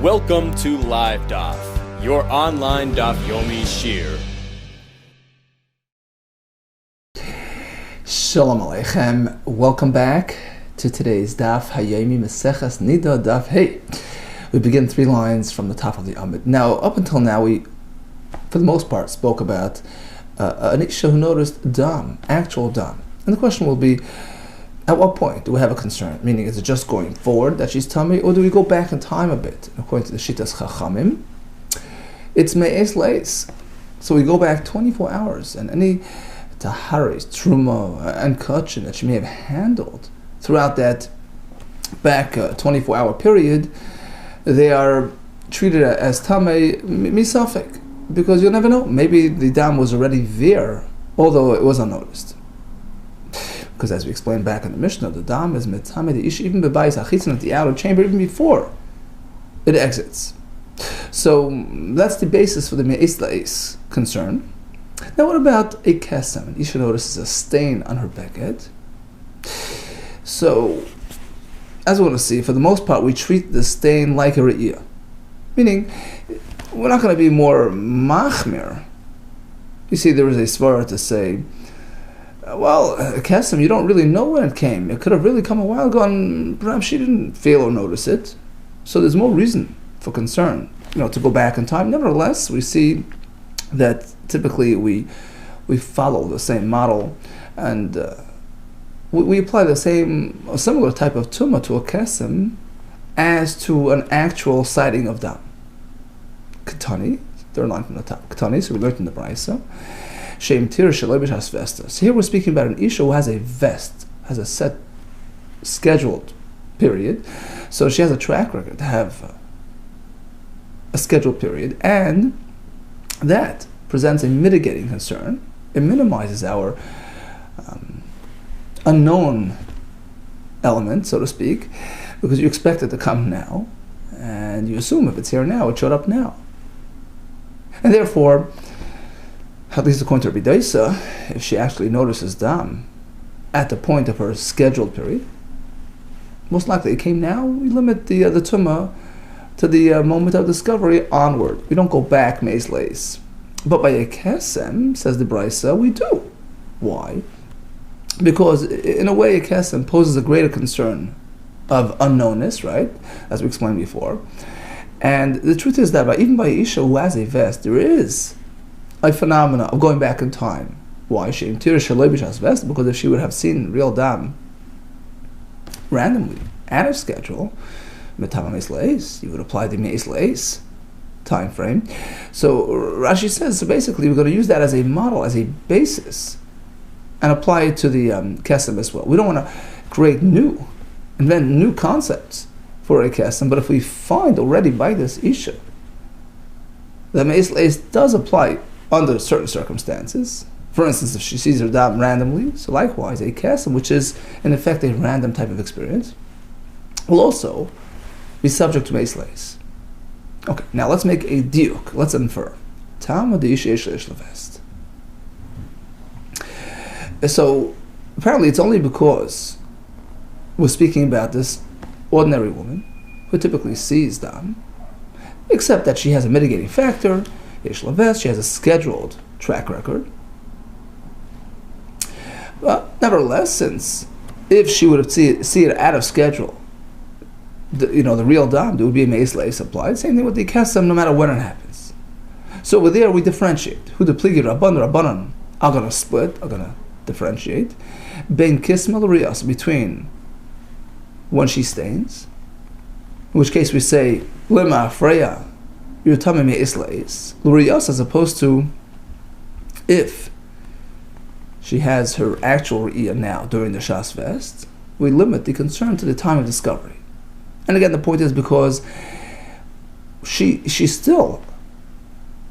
Welcome to LiveDaf, your online Daf Yomi Shir. Shalom Aleichem. Welcome back to today's Daf Hayomi Maseches NIDDAH Daf Hey. We begin 3 lines from the top of the Amud. Now, up until now, we, for the most part, spoke about an Isha who noticed dam, actual dam. And the question will be, at what point do we have a concern? Meaning, is it just going forward that she's tummy, or do we go back in time a bit? According to the Shitas Chachamim, it's me'es leis. So we go back 24 hours, and any taharis, truma, and kachin that she may have handled throughout that back 24-hour period, they are treated as tamei misafek, because you'll never know. Maybe the dam was already there, although it was unnoticed. Because as we explained back in the Mishnah, the dam is mitzame the ish even bebayis hachitzin, at the outer chamber, even before it exits. So that's the basis for the me'es leis concern. Now, what about a kesem? An isha notices a stain on her beged. So, as we want to see, for the most part, we treat the stain like a re'iyah. Meaning, we're not going to be more machmir. You see, there is a svara to say, well, a kesem, you don't really know when it came. It could have really come a while ago, and perhaps she didn't feel or notice it. So there's more reason for concern, to go back in time. Nevertheless, we see that typically we follow the same model, and we apply the same or similar type of tumah to a kesem as to an actual sighting of dam. Ketani, third line from the top. Ketani, so we learned in the Brisa. Shem tir shelebish has vesta. So here we're speaking about an isha who has a vest, has a set scheduled period. So she has a track record to have a scheduled period, and that presents a mitigating concern. It minimizes our unknown element, so to speak, because you expect it to come now, and you assume if it's here now, it showed up now. And therefore, at least according to Rabbi Daisa, if she actually notices dam at the point of her scheduled period, most likely it came now. We limit the tumah to the moment of discovery onward. We don't go back me'es leis. But by a kesem, says the Brisa, we do. Why? Because in a way, a kesem poses a greater concern of unknownness, right? As we explained before. And the truth is that even by Isha who has a vest, there is a phenomena of going back in time. Why? Because if she would have seen real dam randomly, out of schedule, you would apply the me'es leis time frame. So Rashi says, so basically we're going to use that as a model, as a basis, and apply it to the kesem as well. We don't want to invent new concepts for a kesem, but if we find already by this isha that me'es leis does apply under certain circumstances, for instance, if she sees her dam randomly, so likewise a kesem, which is in effect a random type of experience, will also be subject to me'es leis. Okay, now let's make a diuk. Let's infer. So apparently it's only because we're speaking about this ordinary woman who typically sees dam, except that she has a mitigating factor, she has a scheduled track record. But nevertheless, since if she would have see it out of schedule, the real dam, there would be a me'es leis applied. Same thing with the kesem, no matter when it happens. So over there we differentiate. Who the pligi rabbanan are going to split, are going to differentiate. Ben kismel riyas, between when she stains, in which case we say lema freya, you're tamei me'es leis l'riyas, as opposed to if she has her actual re'iyah now during the shas vest, we limit the concern to the time of discovery. And again, the point is because she still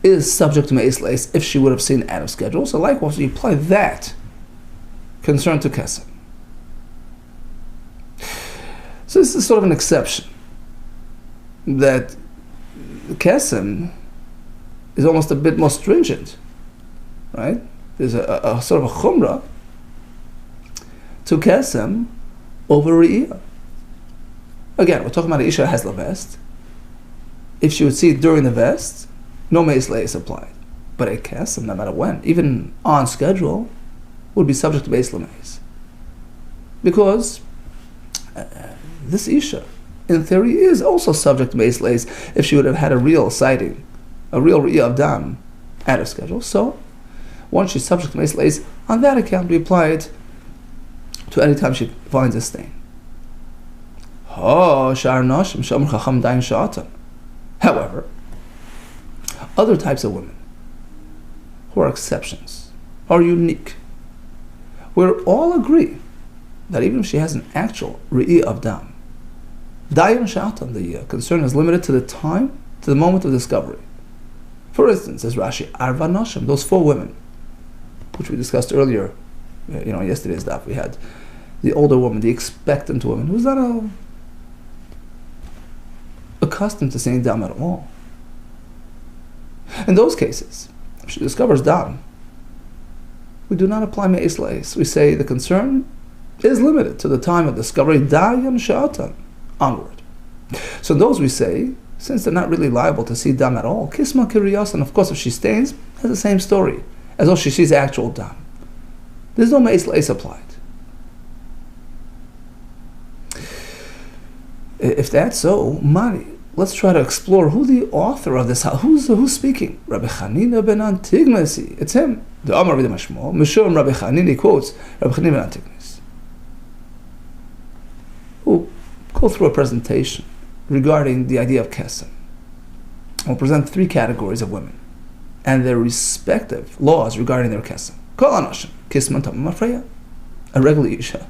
is subject to me'es leis if she would have seen out of schedule. So likewise, we apply that concern to kesem. So this is sort of an exception, that kesem is almost a bit more stringent, right? There's a sort of a chumrah to kesem over re'iyah. Again, we're talking about the isha has la vest. if she would see it during the vest, no meis leis applied. But a kesem, no matter when, even on schedule, would be subject to beis lemeis. Because this Isha, in theory, is also subject to beis leis if she would have had a real sighting, a real re'iyah of dam at her schedule. So, once she's subject to beis leis, on that account we apply it to any time she finds a stain. However, other types of women who are exceptions, are unique, we all agree that even if she has an actual re'iyah of dam, dayan shatan, the concern is limited to the time, to the moment of discovery. For instance, as Rashi, arva nashim, those 4 women, which we discussed earlier, yesterday's daf, we had the older woman, the expectant woman, who's not accustomed to seeing dam at all. In those cases, if she discovers dam, we do not apply me'is leis. We say the concern is limited to the time of discovery, dayan shatan, onward. So in those we say, since they're not really liable to see dam at all, kisma kiriyas, and of course if she stains, has the same story as though she sees actual dam. There's no me'is leis applied. If that's so, Mari, let's try to explore who the author of this, who's speaking. Rabbi Chanina ben Antignesi. It's him. The Amar Rabbi Mashmo. Mishum Rabbi Chanina quotes Rabbi Chanina ben Antignesi. We'll go through a presentation regarding the idea of kesem. We'll present 3 categories of women and their respective laws regarding their kesem. Kol anashim kisman tamim mafreya. A regular isha,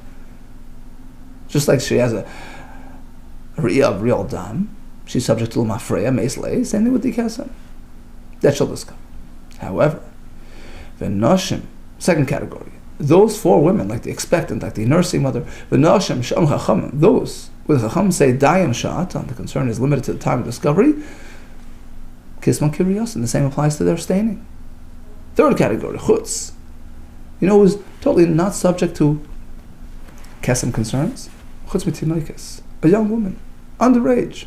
just like she has a re'iyah of real dam, she's subject to mafreya, meis leis, same thing with the kesem. That she'll discover. However, the nashim, second category, those 4 women, like the expectant, like the nursing mother, the nashim sham chacham, those with chacham say dayan sha'atan, the concern is limited to the time of discovery, kisman kiriyos, and the same applies to their staining. Third category, chutz, who's totally not subject to kesem concerns, chutz mitinoikis, a young woman, underage.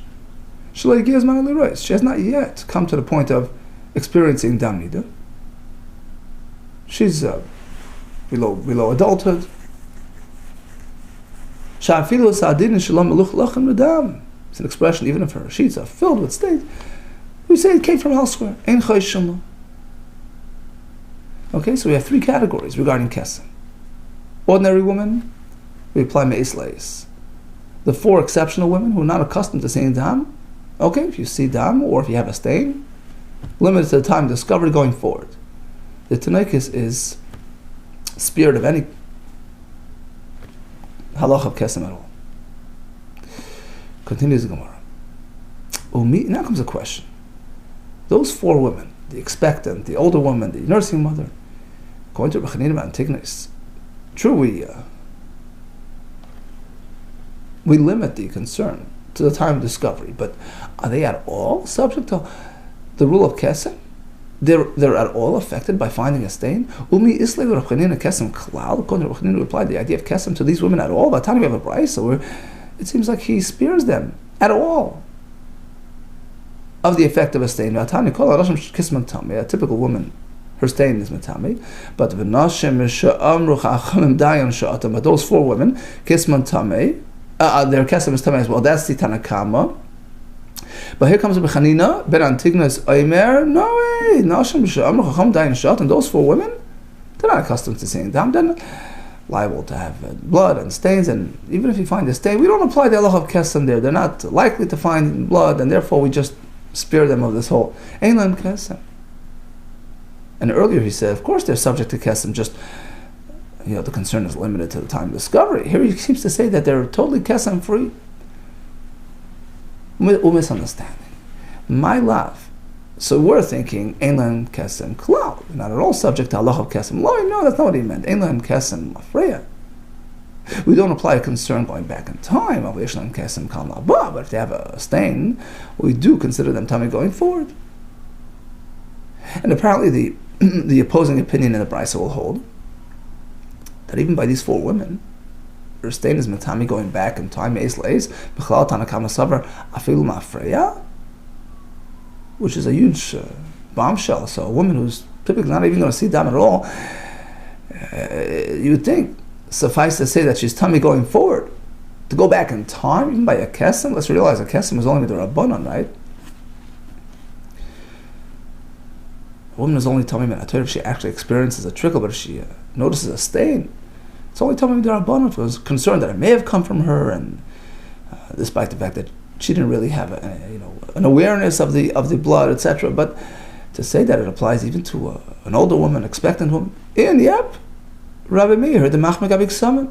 She has not yet come to the point of experiencing dam niddah. She's below adulthood. It's an expression, even if her sheets are filled with stains, we say it came from elsewhere. Okay, so we have 3 categories regarding kesem. Ordinary woman, we apply me'is leis. The 4 exceptional women who are not accustomed to seeing dam, okay, if you see dam or if you have a stain, limited to the time of discovery going forward. The Tanaikis is spared of any halach of kesem at all. Continues the Gemara. Now comes a question. Those 4 women, the expectant, the older woman, the nursing mother, according to Rabbi Chanina ben Antignesi, true, we limit the concern to the time of discovery, but are they at all subject to the rule of kesem? They're at all affected by finding a stain? Umi islay Rabbi Chanina kesem klal. According to Rabbi Chanina, we apply the idea of kesem to these women at all. By the time we have a brayso where it seems like he spares them at all of the effect of a stain. A typical woman, her stain is matami, but those 4 women, kisman tameh, their kesem is tameh as well. That's the Tanakama. But here comes Rabbi Chanina ben Antignesi Omer. No way, nashim b'sha'amru chacham dayan shot. And those 4 women, they're not accustomed to seeing dam. They're not liable to have blood and stains. And even if you find a stain, we don't apply the halach of kesem there. They're not likely to find blood, and therefore we just spare them of this whole ein lahem kesem. And earlier he said, of course they're subject to kesem, just the concern is limited to the time of discovery. Here he seems to say that they're totally kesem free. Misunderstanding. My love. So we're thinking ein lahem kesem klal, not at all subject to halach of kesem. No, that's not what he meant. Ein lahem kesem afreya. We don't apply a concern going back in time. But if they have a stain, we do consider them tummy going forward. And apparently the opposing opinion in the Brisa will hold that even by these 4 women, their stain is matami going back in time, me'is leis, b'chalal tanakama savar, afilu ma'afreya. which is a huge bombshell. So a woman who's typically not even going to see dam at all, you would think, suffice to say that she's tummy going forward. To go back in time, even by a kesem, let's realize a kesem is only with the rabbanon, right? A woman is only tummy minatayra if she actually experiences a trickle, but if she notices a stain, it's only tummy with the rabbanon. If it was concerned that it may have come from her, and despite the fact that she didn't really have an awareness of the blood, etc. But to say that it applies even to an older woman, expectant woman, Rabbi Meir heard the machmir gabik samim.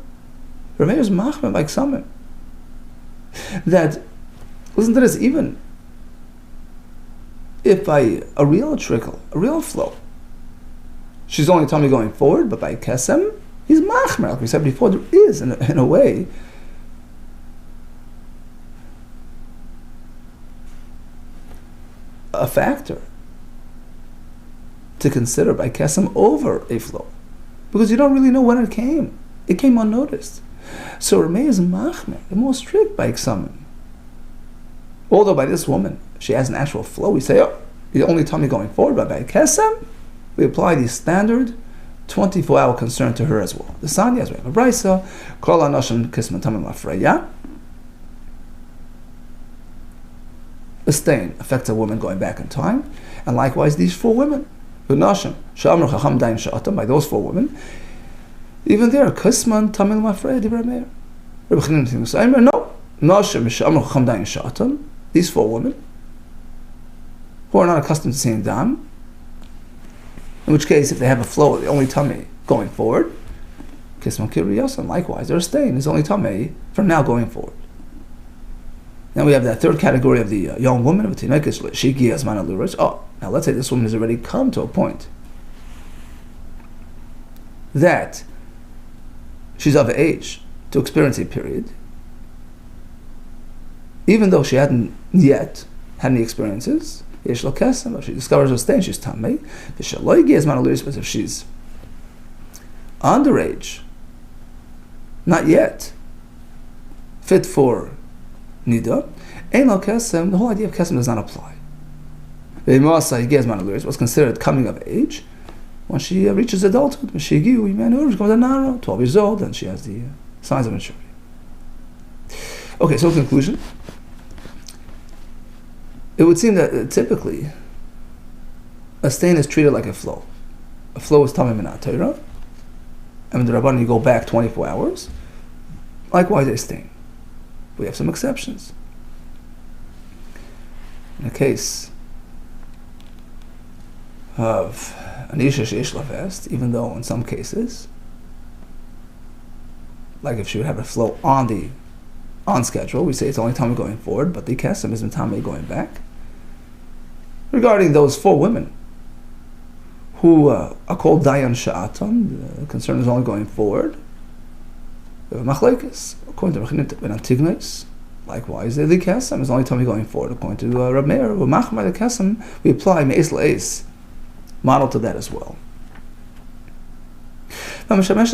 Rabbi Meir is machmir like samim. That, listen to this, even if by a real trickle, a real flow, she's only tummy going forward, but by kesem, he's machmir. Like we said before, there is, in a way, a factor to consider by kesem over a flow, because you don't really know when it came. It came unnoticed. So Rameh is machmer, the most strict by examim. Although by this woman, she has an actual flow, we say, oh, you only tell me going forward, but by kesem, we apply the standard 24-hour concern to her as well. The Sanya is right. Brisa, kol hanoshim kisman tamim lafreya. A stain affects a woman going back in time, and likewise these 4 women. By those 4 women, even there, Kisman Tamil Mafrei Dibra Meir. No, Nashim these 4 women who are not accustomed to seeing dam, in which case, if they have a flow, the only tummy going forward, Kisman Kiriyos, likewise, their stain is only tummy from now going forward. Now we have that third category of the young woman of the Oh, now let's say this woman has already come to a point that she's of age to experience a period, even though she hadn't yet had any experiences. If she discovers her stain, she's tamei. But if she's underage, not yet fit for niddah, the whole idea of kesem does not apply. What's considered coming of age when she reaches adulthood. 12 years old, and she has the signs of maturity. Okay, so in conclusion, it would seem that typically a stain is treated like a flow. A flow is tamim minat-torah, and the rabbanon you go back 24 hours. Likewise, a stain. We have some exceptions. In the case of an isha sheish lavest, even though in some cases, like if she would have a flow on schedule, we say it's only tamei going forward, but the kesem isn't tamei going back. Regarding those 4 women who are called dayan sha'aton, the concern is only going forward. We have a machlekes, according to Rechinit ben Antignos. Likewise, the kesem is only tamei going forward. According to Rab Meir, the kesem, we apply me'es la'es model to that as well. Now, Mishnah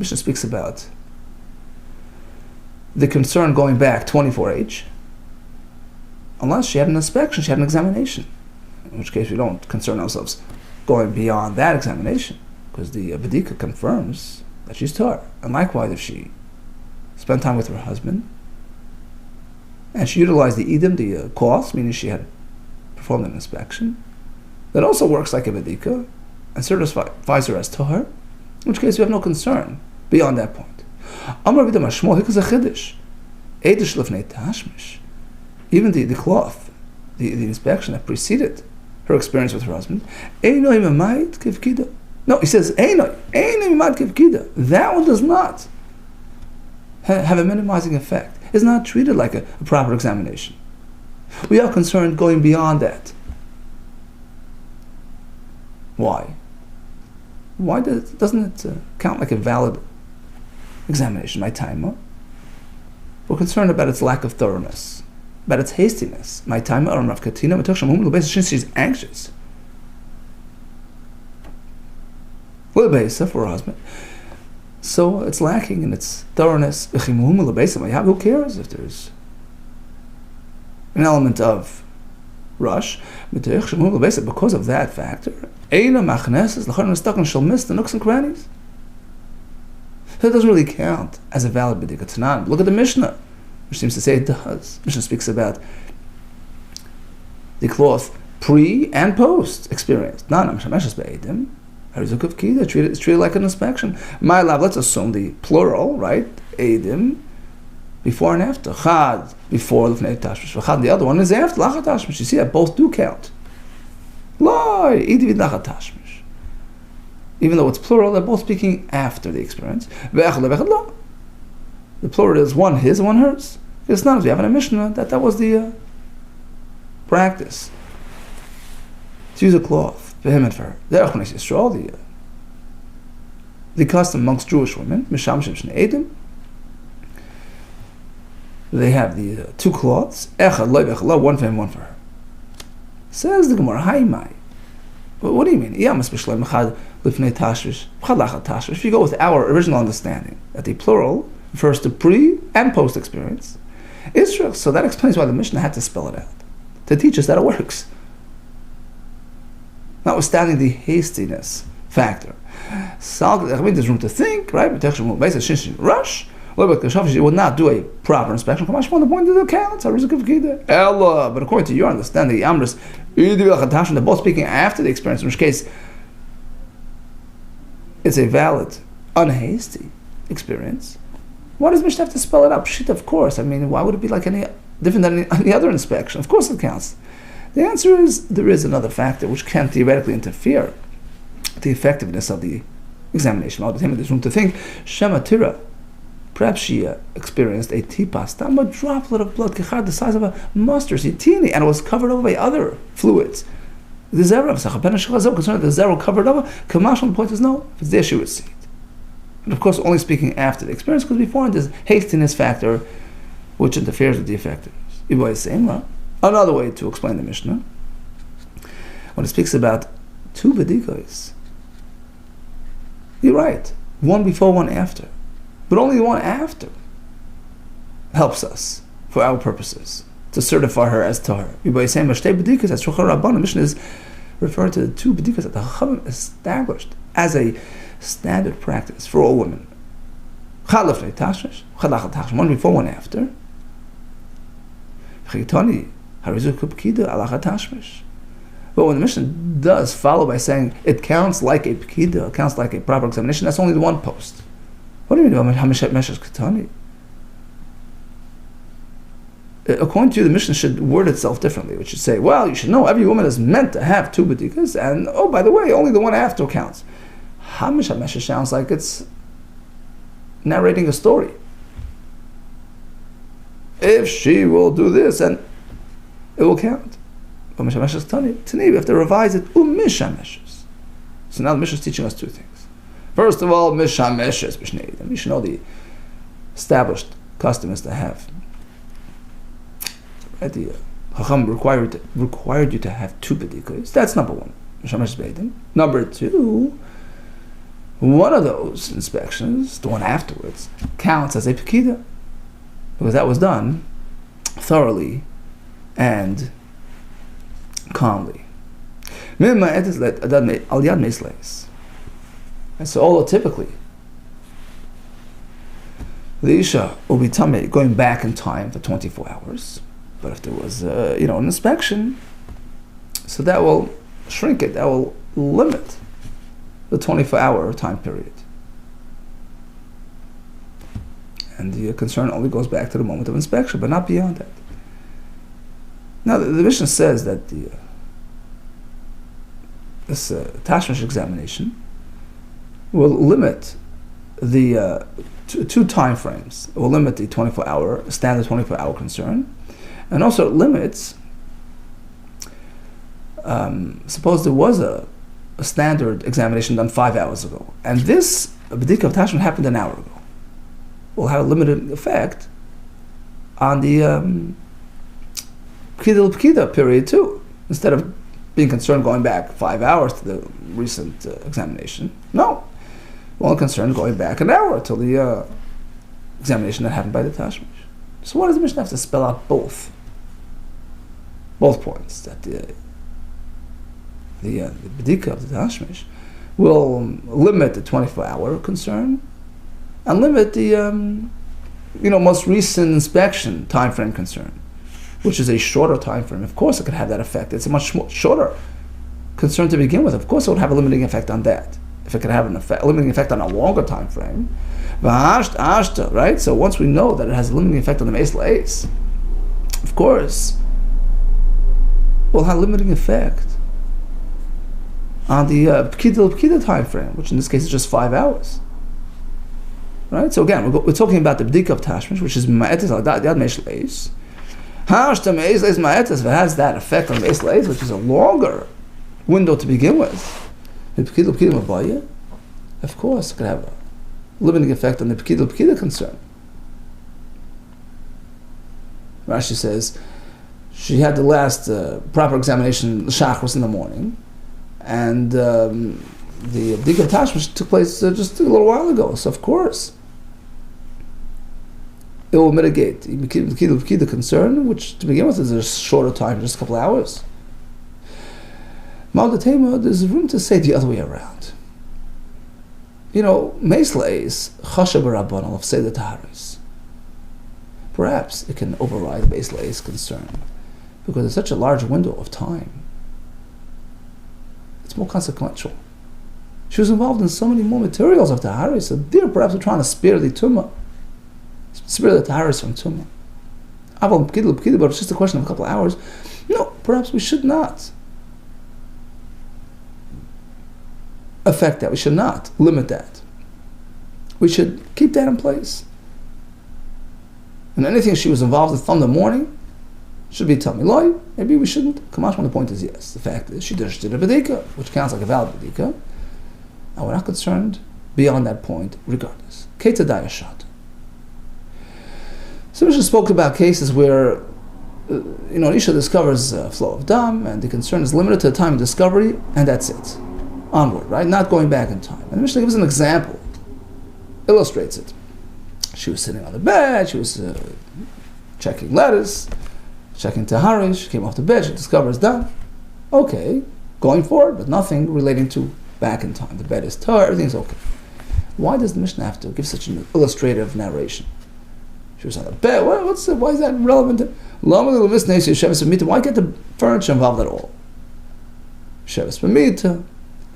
speaks about the concern going back 24 age, unless she had an inspection, she had an examination, in which case we don't concern ourselves going beyond that examination, because the Badika confirms that she's tar. And likewise, if she spent time with her husband, and she utilized the idim, the cost, meaning she had performed an inspection, that also works like a Badika, and certifies her as tahar, in which case we have no concern beyond that point. Even the cloth, the inspection that preceded her experience with her husband, no, he says, that one does not have a minimizing effect. It's not treated like a proper examination. We are concerned going beyond that. Why? Why doesn't it count like a valid examination? My time, we're concerned about its lack of thoroughness, about its hastiness. My time, she's anxious. For her husband. So it's lacking in its thoroughness. Who cares if there's an element of rush. Because of that factor, she'll miss the nooks and crannies. So it doesn't really count as a valid bedika tanan. Look at the Mishnah, which seems to say it does. Mishnah speaks about the cloth pre and post experience. It's treated like an inspection. My love, let's assume the plural, right? Eidim, before and after. Chad, before lefnei tashmish. Chad, the other one is after lachat tashmish. You see that both do count. Loi, idivid lachat tashmish. Even though it's plural, they're both speaking after the experience. The plural is one his and one hers. It's not as we have in a Mishnah that was the practice to use a cloth for him and for her. The custom amongst Jewish women, they have the two cloths, one for him, one for her. Says the Gemara, what do you mean? If you go with our original understanding that the plural refers to pre and post experience, it's true. So that explains why the Mishnah had to spell it out, to teach us that it works. Notwithstanding the hastiness factor. There's room to think, right? Rush. You would not do a proper inspection. The point of the counts. But according to your understanding, the Amris, they're both speaking after the experience, in which case it's a valid, unhasty experience. Why does Mishnah have to spell it out? Shit, of course. I mean, why would it be like any different than any other inspection? Of course it counts. The answer is there is another factor which can theoretically interfere with the effectiveness of the examination. There's room to think. Shema Tira, perhaps she experienced a tipas, a droplet of blood, the size of a mustard seed, teeny, and it was covered over by other fluids. The zera, concerned the zera covered over. Kamash, the point is no, if it's there she would see it. And of course, only speaking after the experience, because before there's hastiness factor which interferes with the effectiveness. Ibo is saying, well, another way to explain the Mishnah, when it speaks about two bedikos, you're right, one before, one after. But only the one after helps us for our purposes to certify her as tahar. Ibo is saying, Mashtei bedikas, as Shulchan Rabban, the Mishnah is referring to the two bedikas that the Chachamim established as a standard practice for all women. One before, one after. But when the Mishnah does follow by saying it counts like a pekida, it counts like a proper examination, that's only the one post. What do you mean about Hamishat Meshes Ketani? According to you, the Mishnah should word itself differently, which should say, well, you should know every woman is meant to have two bedikas, and oh, by the way, only the one after counts. Hamishat Meshes sounds like it's narrating a story. If she will do this, and it will count. But Tani, we have to revise it. So now the Mishnah is teaching us two things. First of all, Mishameshes B'shnei. We should know the established custom is to have. Right, the Chacham required you to have two bedikas. That's number one. Mishameshes B'eidim. Number two, one of those inspections, the one afterwards, counts as a pekida, because that was done thoroughly and calmly. And so, although typically the Isha will be tamei going back in time for 24 hours, but if there was an inspection, so that will shrink it, that will limit the 24-hour time period. And the concern only goes back to the moment of inspection, but not beyond that. Now, the Mishnah says that this Tashmish examination will limit the two time frames. It will limit the standard 24-hour concern, and also it limits. Suppose there was a standard examination done 5 hours ago, and this B'dika of Tashmish happened an hour ago. Will have a limited effect on the Pekida period too. Instead of being concerned going back 5 hours to the recent examination, no. We're only concerned going back an hour till the examination that happened by the Tashmish. So why does the Mishnah have to spell out both both points, that the bedika of the tashmish will limit the 24-hour concern and limit the most recent inspection time frame concern, which is a shorter time frame. Of course it could have that effect. It's a much shorter concern to begin with. Of course it would have a limiting effect on that. If it could have a limiting effect on a longer time frame, right? So once we know that it has a limiting effect on the meis leis, of course, will have a limiting effect on the pkida time frame, which in this case is just 5 hours. Right? So again, we're talking about the bdika of tashmish, which is ma'etes al-dad meis leis. Hashta meis leis ma'etes, if it has that effect on meis leis, which is a longer window to begin with, of course, it could have a limiting effect on the pkida concern. Rashi says she had the last proper examination, shachris, in the morning, and the bdika of tashmish took place just a little while ago. So of course, it will mitigate the pkida concern, which to begin with is a shorter time, just a couple of hours. There's room to say the other way around. Meis leis chasha b'rabbanan of seder taharis. Perhaps it can override meis leis concern because it's such a large window of time. It's more consequential. She was involved in so many more materials of taharis, so there perhaps we're trying to spare the tumah, spare the taharis from tumah. But it's just a question of a couple of hours. No, perhaps we should not affect that. We should not limit that. We should keep that in place. And anything she was involved in from the morning should be tell me lie. Maybe we shouldn't. Kamash, the point is yes. The fact is she did a bedika, which counts like a valid bedika, and we're not concerned beyond that point regardless. Keta dayashat. So we just spoke about cases where Isha discovers a flow of dam, and the concern is limited to the time of discovery, and that's it. Onward, right? Not going back in time. And the Mishnah gives an example, illustrates it. She was sitting on the bed, she was checking letters, checking taharish, she came off the bed, she discovers dam. Okay, going forward, but nothing relating to back in time. The bed is tar, everything's okay. Why does the Mishnah have to give such an illustrative narration? She was on the bed, why is that relevant? Why get the furniture involved at all? Sheves b'mita.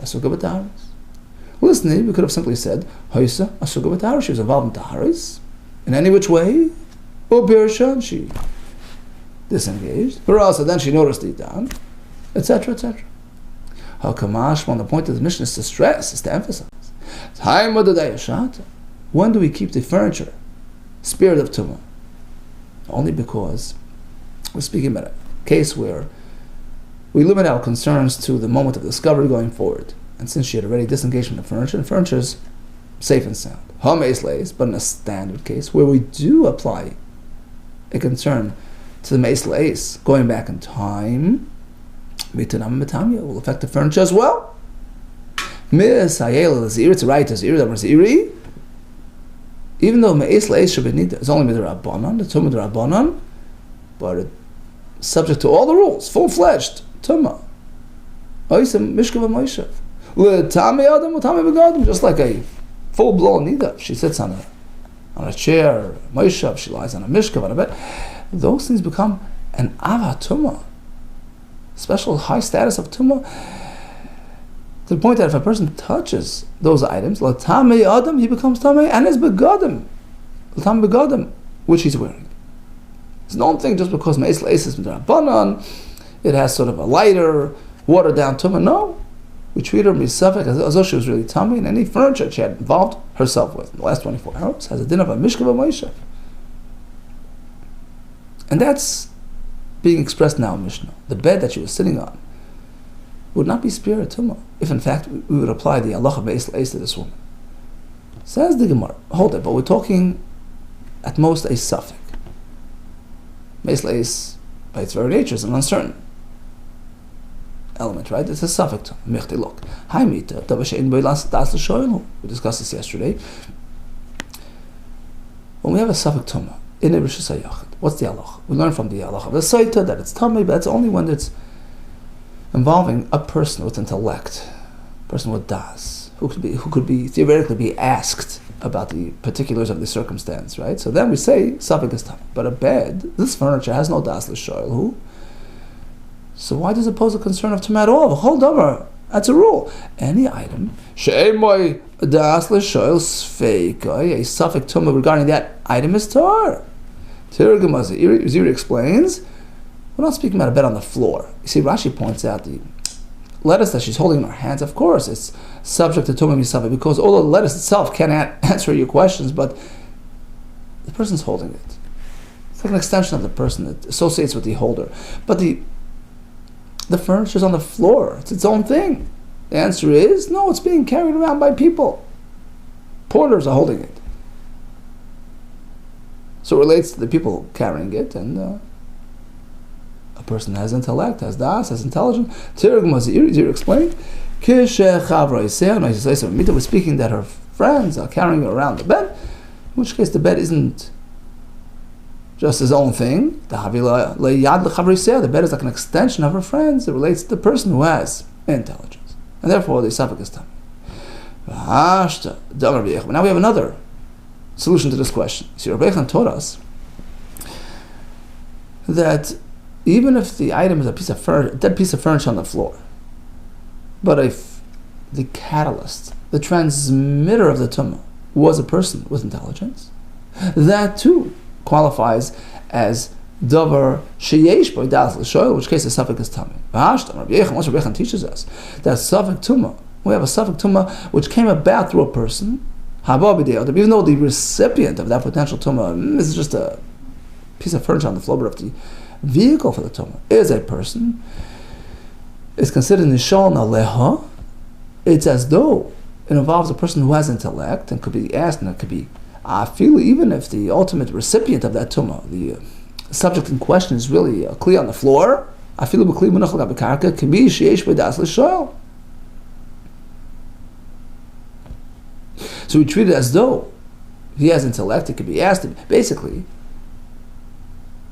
Asuga b'taharis. Listening, we could have simply said, Haisa asuga b'taharis. She was involved in taharis in any which way. Or Birshan, she disengaged. But also then she noticed the dam, etc., etc. Hakamash, the point of the mission is to stress, is to emphasize. When do we keep the furniture spirit of tumah? Only because we're speaking about a case where we limit our concerns to the moment of discovery going forward. And since she had already disengaged from the furniture is safe and sound. Hameis leis, but in a standard case where we do apply a concern to the meis leis going back in time, mitanam mitamya will affect the furniture as well. Mis hayel l'zir, it's right as ziri. Even though meis leis should be niddah, it's only midrabbanan, the tumah midrabbanan, but it's subject to all the rules, full-fledged. Tumah. Just like a full-blown niddah. She sits on a chair, moishav, she lies on a mishkav, on a bed. Those things become an ava tumah. Special high status of tumah. To the point that if a person touches those items, l'tamei adam, he becomes tamei, and his begadim, l'tamei begadim, which he's wearing. It's no thing just because meis leis is midrabbanan, it has sort of a lighter, watered down tumah. No, we treat her misafek as though she was really tummy, and any furniture she had involved herself with in the last 24 hours has a din of a mishkav moishav. And that's being expressed now in Mishnah. The bed that she was sitting on would not be spared tumah if in fact we would apply the halacha meis leis to this woman. Says the Gemara, hold it, but we're talking at most a suffix. Meis leis, by its very nature, is an uncertain element, right? It's a suffix. We discussed this yesterday. When we have a suffix tumah in a rishus hayachid, What's the halacha? We learn from the halacha of the Saita that it's tamei, but that's only when it's involving a person with intellect, a person with das, who could be theoretically be asked about the particulars of the circumstance, right? So then we say safek is tamei. But a bed, this furniture has no das l'shoyl who. So why does it pose a concern of tamei at all? Hold over. That's a rule. Any item, she'emoy das l'shoyl sfeika, a safek tumah regarding that item is tar. Tirgum Ziri explains, we're not speaking about a bed on the floor. You see, Rashi points out the lettuce that she's holding in her hands. Of course, it's subject to tumah misafek because although the lettuce itself can't answer your questions, but the person's holding it. It's like an extension of the person that associates with the holder. But the furniture's on the floor. It's its own thing. The answer is no. It's being carried around by people. Porters are holding it. So it relates to the people carrying it, and a person has intellect, has das, has intelligence. Tirgum Ziri explained, we're speaking that her friends are carrying her around the bed, in which case the bed isn't just his own thing. The bed is like an extension of her friends. It relates to the person who has intelligence, and therefore the safek is tamei. Now we have another solution to this question. See, Rabbi Yechon taught us that even if the item is a dead piece of furniture on the floor, but if the catalyst, the transmitter of the tumah, was a person with intelligence, that too qualifies as davar sheyesh by das l'shoyl, in which case the safek is tamei. Once Rabbi Yechon teaches us that safek tumah, we have a safek tumah which came about through a person, even though the recipient of that potential tumah is just a piece of furniture on the floor, but if the vehicle for the tumah is a person, it's considered nishal naleha. It's as though it involves a person who has intellect and could be asked, and it could be afilu, even if the ultimate recipient of that tumah, the subject in question, is really a kli on the floor. Afilu b'kli munach al karka can be sheyesh b'das l'shoyl. So we treat it as though he has intellect. It could be asked. Basically,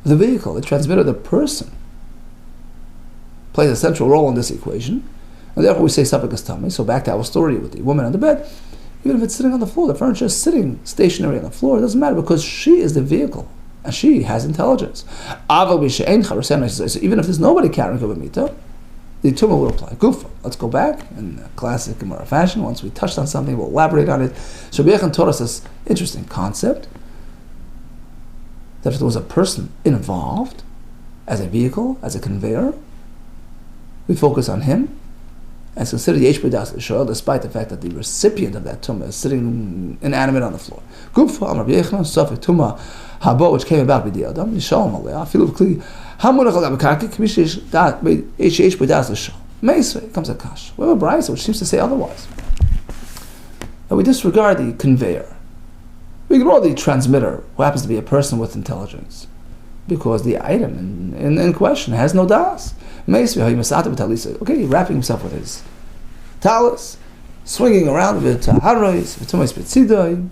the vehicle, the transmitter, the person, plays a central role in this equation, and therefore we say safek is tamei. So back to our story with the woman on the bed, even if it's sitting on the floor, the furniture is sitting stationary on the floor, it doesn't matter because she is the vehicle and she has intelligence. So even if there's nobody carrying her b'mita, the tumah will apply. Gufa. Let's go back in classic Gemara fashion. Once we touched on something, we'll elaborate on it. So Rabbi Yechon taught us this interesting concept that if there was a person involved as a vehicle, as a conveyor, we focus on him and consider the yesh b'das l'shoyl, despite the fact that the recipient of that tumah is sitting inanimate on the floor. Gufa Amar Rabbi Yechon safek tumah haba, which came about b'di adam yishalom aleh afilu b'kli hamunach al gabekaki k'mish yesh b'das l'shoyl. Meisvei comes a kash. We have a brayso which seems to say otherwise. And we disregard the conveyor. We ignore the transmitter, who happens to be a person with intelligence, because the item in question has no das. Okay, wrapping himself with his talus, swinging around with taharos, v'tumais b'tzidai.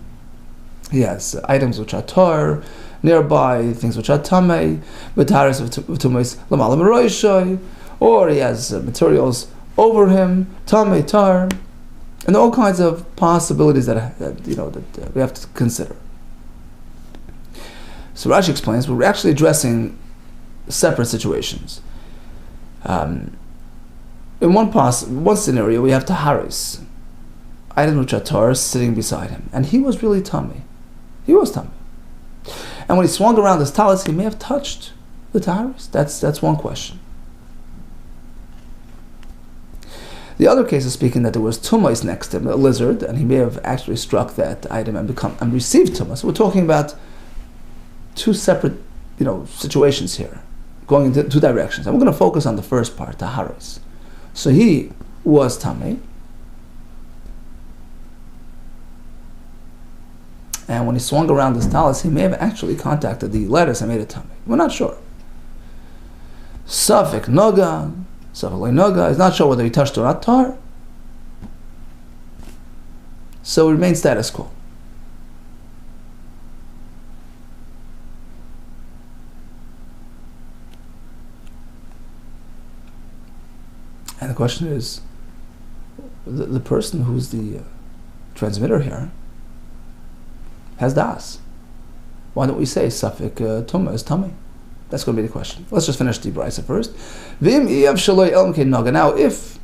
He has items which are tar nearby, things which are tamei, v'taharos v'tumais l'malam roishay, or he has materials over him, tamei tar, and all kinds of possibilities that we have to consider. So Rashi explains we're actually addressing separate situations. In one scenario, we have taharis, items which are tar sitting beside him, and he was really tamei. He was tamei, and when he swung around his talus, he may have touched the taharis. That's one question. The other case is speaking that there was tumais next to him, a lizard, and he may have actually struck that item and received tumah. So we're talking about two separate, situations here, going in two directions. And we're going to focus on the first part, taharis. So he was tamei, and when he swung around his talus, he may have actually contacted the lettuce and made it tamei. We're not sure. Safek noga. Noga is not sure whether he touched or not tar. So it remains status quo. And the question is, the person who's the transmitter here has das. Why don't we say Safik Tumah is tummy? That's going to be the question. Let's just finish the brisa first. Now, if,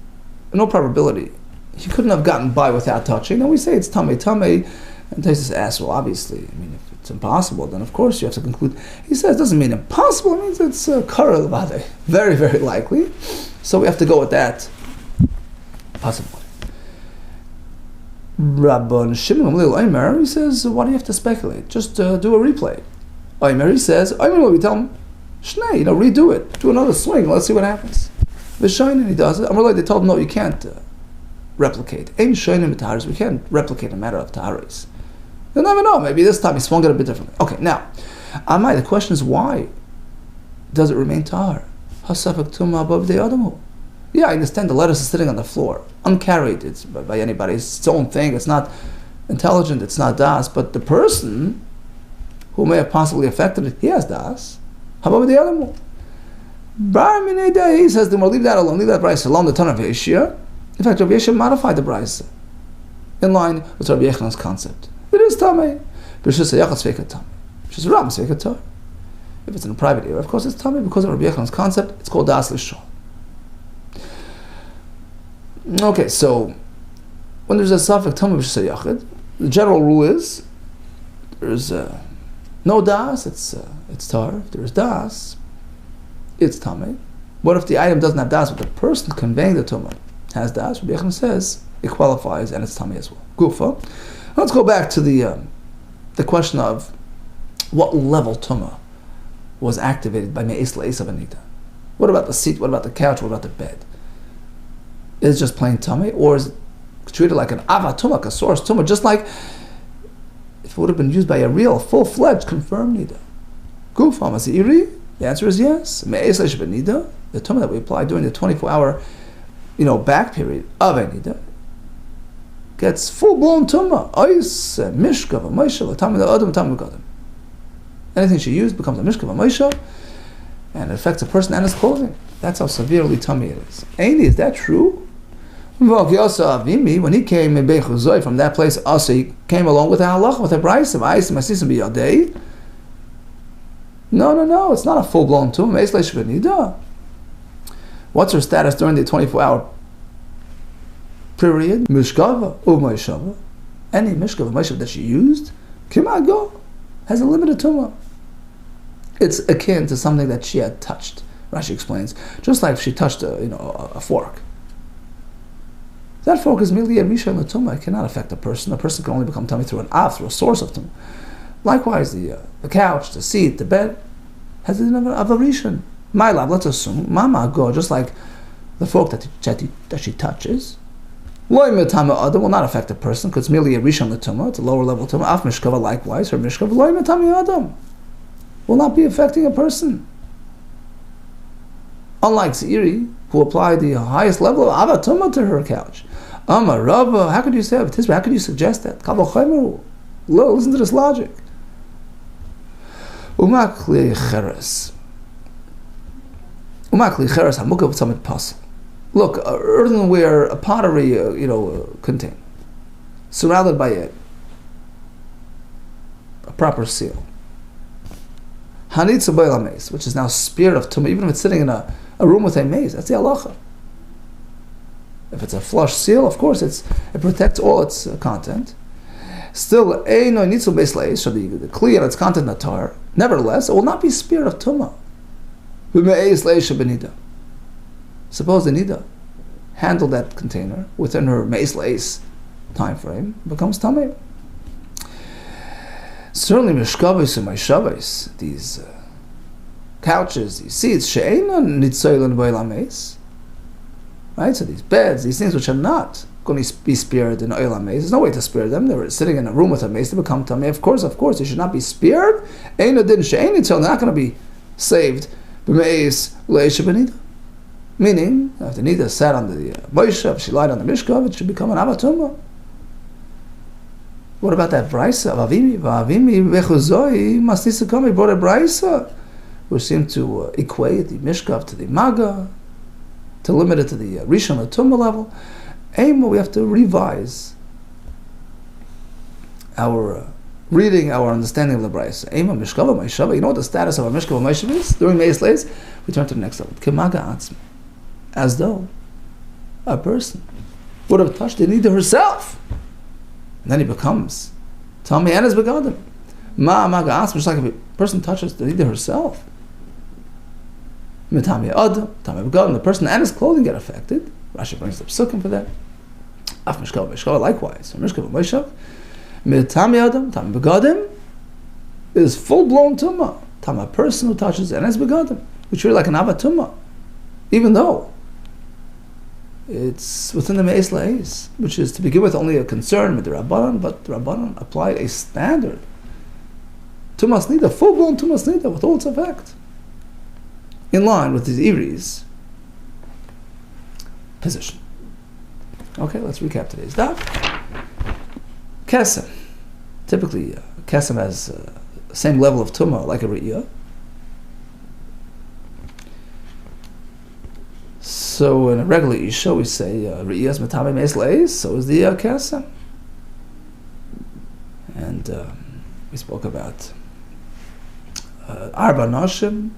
no probability, he couldn't have gotten by without touching, then we say it's tummy. And Taisus asks, well, obviously, if it's impossible, then of course you have to conclude. He says it doesn't mean impossible, it means it's kara levade. Very, very likely. So we have to go with that possibility. Rabban Shimon Omer, he says, why do you have to speculate? Just do a replay. Omer, he says, we tell him, Shnei, redo it. Do another swing, let's see what happens. V'shoinin, he does it. They told him, no, you can't replicate. Ein shoinin b'taharis, we can't replicate a matter of taharis. You'll never know, maybe this time he swung it a bit differently. Okay, now, Amai, the question is, why does it remain tahar? Hasafak tumah above the adamu. Yeah, I understand the lettuce is sitting on the floor, uncarried, it's by anybody, it's its own thing, it's not intelligent, it's not das, but the person who may have possibly affected it, he has das. How about the adamu? He says, then we'll leave that alone, leave that brisa alone, the ton of Yeshia. In fact, Rabbi Yeshua modified the brisa in line with Rabbi Yechanan's concept. It is tamei. If it's in a private area, of course it's tamei because of Rabbi Yechanan's concept. It's called das l'shol. Okay, so when there's a safek tamei b'shus yachid, the general rule is there's no das, it's tar. If there's das, it's tamei. What if the item doesn't have das, but the person conveying the tumah has das? Rabbi Yechanan says it qualifies and it's tamei as well. Gufa. Let's go back to the question of what level tumah was activated by me'es le'es of niddah. What about the seat? What about the couch? What about the bed? Is it just plain tumah, or is it treated like an ava tumah, like a source tumah, just like if it would have been used by a real, full-fledged confirmed niddah? Gufa masiri. The answer is yes. Me'es le'es of niddah, the tumah that we apply during the 24-hour, back period of a niddah, gets full-blown tumah. Ois, mishkav, a moishav, a tamid adam, tamid gadam. Anything she used becomes a mishkav, a moishav, and it affects a person and his clothing. That's how severely tummy it is. Aini, is that true? When he came in Beichuzoi from that place, also he came along with a halacha, with a brayse of Aisim Asisim B'Yadei. No, it's not a full-blown tumah. Me'es le'es of niddah. What's her status during the 24-hour period? Mishkava or Moishava. Any mishkava or Moishava that she used, Kimago, has a limited tumah. It's akin to something that she had touched. Rashi explains, just like if she touched a fork. That fork is merely a rishon l'tumah. It cannot affect a person. A person can only become tummy through an av, through a source of tumah. Likewise, the couch, the seat, the bed has a rishon. My love, let's assume, mama go, just like the fork that she touches, loy metama adam will not affect a person because it's merely a rishon l'tumah, it's a lower level tumah. Af mishkava, likewise, her mishkava loy metama adam will not be affecting a person. Unlike Ziri, who applied the highest level of avatumah to her couch. Amar Rava, how could you say it? How could you suggest that? Listen to this logic. Umakli cheres. Look, earthenware, a pottery, container, surrounded by a proper seal. Hanitza b'el mace, which is now spirit of tumah, even if it's sitting in a room with a mace, that's the halacha. If it's a flush seal, of course, it protects all its content. Still, eino nitzu beis leis, so the kli and its content natar. Nevertheless, it will not be spirit of tumah. Suppose the niddah handled that container within her me'es leis time frame, becomes tamei. Certainly, mishkavos and maishavos, these couches, these seats, she'eina nitzoylin b'olam meis. Right, so these beds, these things which are not going to be spared in olam meis, there's no way to spare them. They were sitting in a room with a mace to become tamei. Of course, they should not be spared. Eina din she'ein nitzoylin, they're not going to be saved. B'meis le'esha b'niddah. Meaning, if the niddah sat on the moishav, if she lied on the mishkav, it should become an avatumah. What about that braysa of Avimi? V'avimi v'chuzoi masnisa kami brought a braysa, which seemed to equate the mishkav to the maga. to limit it to the Rishon or Tumah level, we have to revise our reading, our understanding of the Brayso. You know what the status of our Mishkava Moshav is? During Meis Leis, we turn to the next level. Kemaga Atzma. As though a person would have touched the Niddah herself. And then he becomes Tommy and his begadim. Maga Atzma, just like if a person touches the Niddah herself. Mitami Adam, Tommy begadim, the person and his clothing get affected. Rashi brings up Sukkim for that. Af Mishkava Moshav, likewise. Mishkava Moshav. Mitami Adam, Tami Begadim, is full-blown Tumah. Tama, a person who touches and is Begadim, which is like an Ava Tumah, even though it's within the Meis Leis, which is to begin with only a concern with the Rabbanan, but the Rabbanan applied a standard Tumas Niddah, full-blown Tumas Niddah, with all its effect, in line with the Iri's position. Okay, let's recap today's daf. Kesem. Typically, Kesem has the same level of Tumah like a Re'iyah. So in a regular Isha, we say Re'iyah is Matame Meis Leis, so is the Kesem. And we spoke about Arba Nashim,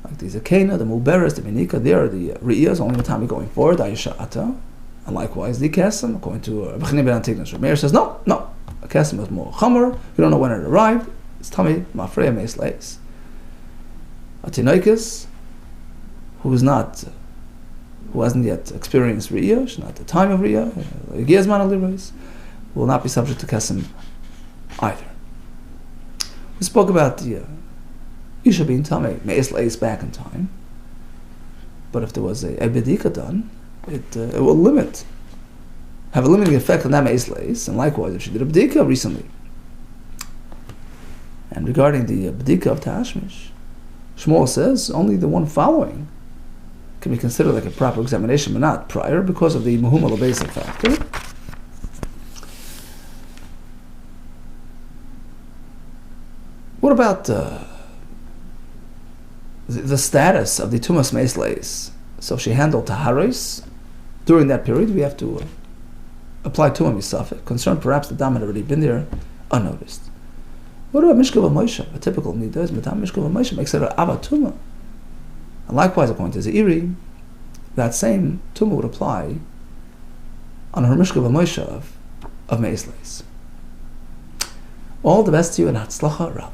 like the Zakena, the Muberes, the Minika. They are the Re'iyahs, only Matame going forward, Ayesha Ata. And likewise, the Kesem, according to B'chini Ben Antignas, Meir says, no, a Kesem is more Chomer, you don't know when it arrived, it's Tami Mafreya Meis Leis. A Tinoikis, who hasn't yet experienced Riyah, she's not at the time of Riyah, will not be subject to Kesem either. We spoke about the Isha being Tami Meis Leis back in time, but if there was a Bedika done, it will have a limiting effect on that Meis Leis, and likewise if she did a B'dika recently. And regarding the B'dika of Tashmish, Shmuel says only the one following can be considered like a proper examination, but not prior, because of the Muhumma L'Beisa factor. What about the status of the Tumas Meis Leis? So if she handled Taharis, during that period we have to apply Tumah Misafek, concerned perhaps the Dam had already been there unnoticed. What about Mishkava Moshav? A typical Niddah is Matam Mishkava Moshav makes it an Ava Tumah. And likewise, according to Zeiri, that same Tumah would apply on her Mishkava Moshav of Meis Leis. All the best to you and Hatzlacha Rabbah.